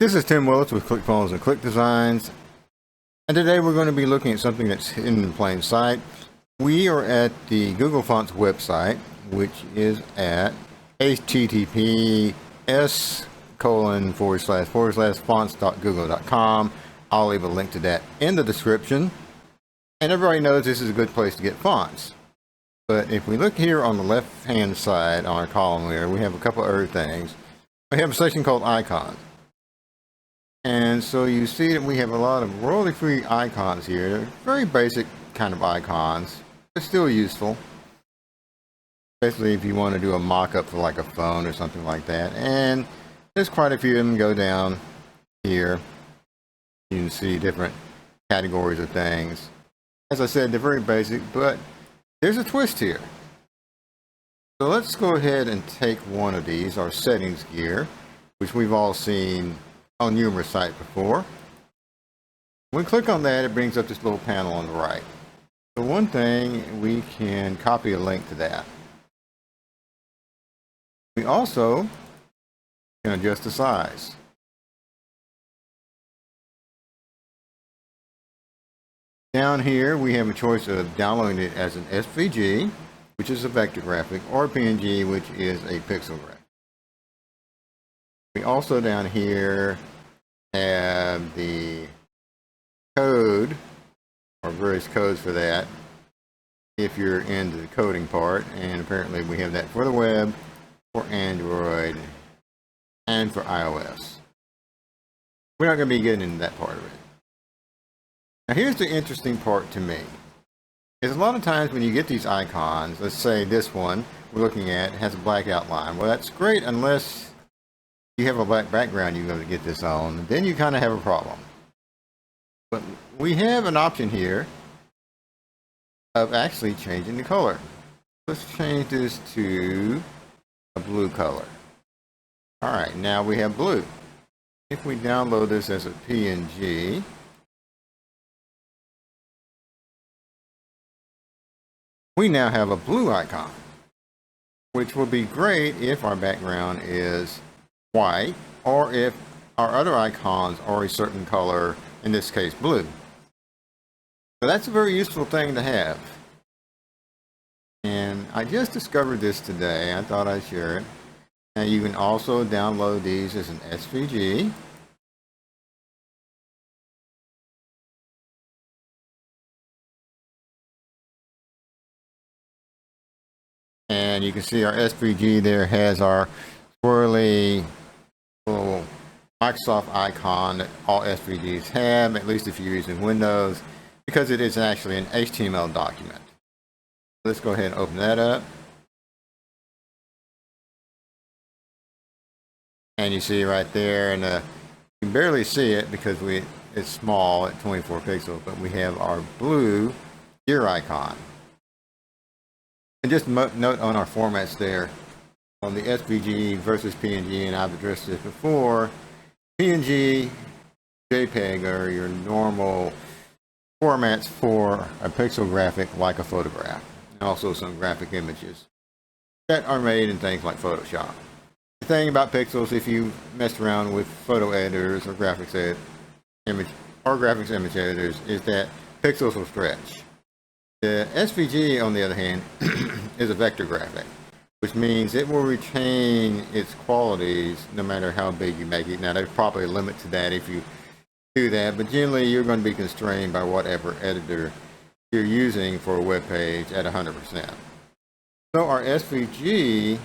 This is Tim Willis with ClickFunnels and Click Designs, and today we're going to be looking at something that's hidden in plain sight. We are at the Google Fonts website, which is at https://fonts.google.com. I'll leave a link to that in the description. And everybody knows this is a good place to get fonts. But if we look here on the left-hand side on our column here, we have a couple other things. We have a section called icons. And so you see that we have a lot of royalty-free icons here. They're very basic kind of icons. They're still useful, especially if you want to do a mock-up for like a phone or something like that. And there's quite a few of them. Go down here. You can see different categories of things. As I said, they're very basic, but there's a twist here. So let's go ahead and take one of these, our settings gear, which we've all seen on numerous sites before. When we click on that, it brings up this little panel on the right. So one thing, we can copy a link to that. We also can adjust the size. Down here, we have a choice of downloading it as an SVG, which is a vector graphic, or PNG, which is a pixel graphic. We also down here have the code, or various codes for that, if you're into the coding part, and apparently we have that for the web, for Android, and for iOS. We're not going to be getting into that part of it. Now here's the interesting part to me. Is a lot of times when you get these icons, let's say this one we're looking at has a black outline. Well, that's great unless you have a black background you're going to get this on. Then you kind of have a problem. But we have an option here of actually changing the color. Let's change this to a blue color. All right, now we have blue. If we download this as a PNG, we now have a blue icon, which will be great if our background is white, or if our other icons are a certain color, in this case blue. So that's a very useful thing to have. And I just discovered this today. I thought I'd share it. And you can also download these as an SVG. And you can see our SVG there has our swirly little Microsoft icon that all SVGs have, at least if you're using Windows, because it is actually an HTML document. Let's go ahead and open that up. And you see right there, and you can barely see it because it's small at 24 pixels, but we have our blue gear icon. And just note on our formats there, on the SVG versus PNG, and I've addressed this before, PNG, JPEG are your normal formats for a pixel graphic like a photograph, and also some graphic images that are made in things like Photoshop. The thing about pixels, if you mess around with photo editors or graphics image editors, is that pixels will stretch. The SVG, on the other hand, is a vector graphic, which means it will retain its qualities no matter how big you make it. Now, there's probably a limit to that if you do that, but generally you're going to be constrained by whatever editor you're using for a web page at 100%. So our SVG,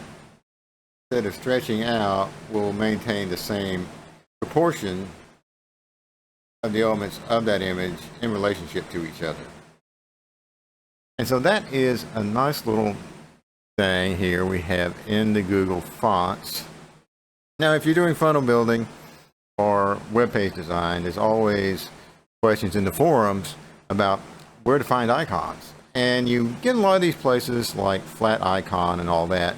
instead of stretching out, will maintain the same proportion of the elements of that image in relationship to each other. And so that is a nice little thing here we have in the Google Fonts. Now, if you're doing funnel building or web page design, there's always questions in the forums about where to find icons. And you get a lot of these places like Flat Icon and all that.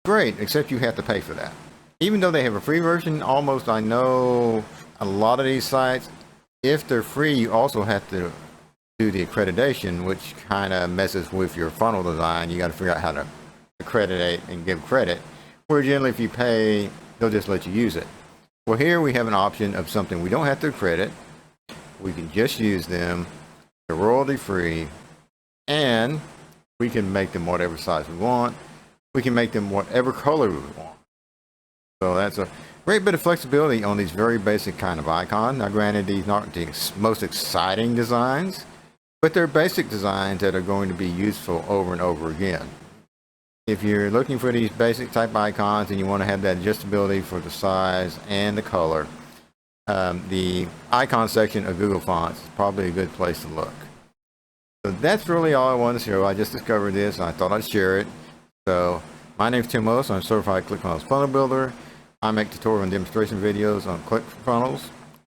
Great, except you have to pay for that. Even though they have a free version, almost I know a lot of these sites, if they're free, you also have to do the accreditation, which kind of messes with your funnel design. You got to figure out how to accreditate and give credit, where generally if you pay, they'll just let you use it. Well, here we have an option of something we don't have to accredit. We can just use them. They're royalty free, and we can make them whatever size we want. We can make them whatever color we want. So that's a great bit of flexibility on these very basic kind of icon. Now granted, these aren't the most exciting designs, but they're basic designs that are going to be useful over and over again. If you're looking for these basic type icons and you want to have that adjustability for the size and the color, the icon section of Google Fonts is probably a good place to look. So that's really all I wanted to show. I just discovered this and I thought I'd share it. So my name is Tim Willis. I'm a certified ClickFunnels funnel builder. I make tutorial and demonstration videos on ClickFunnels,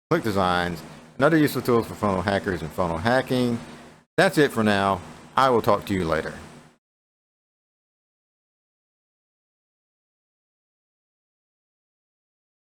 Click Designs, and other useful tools for funnel hackers and funnel hacking. That's it for now. I will talk to you later.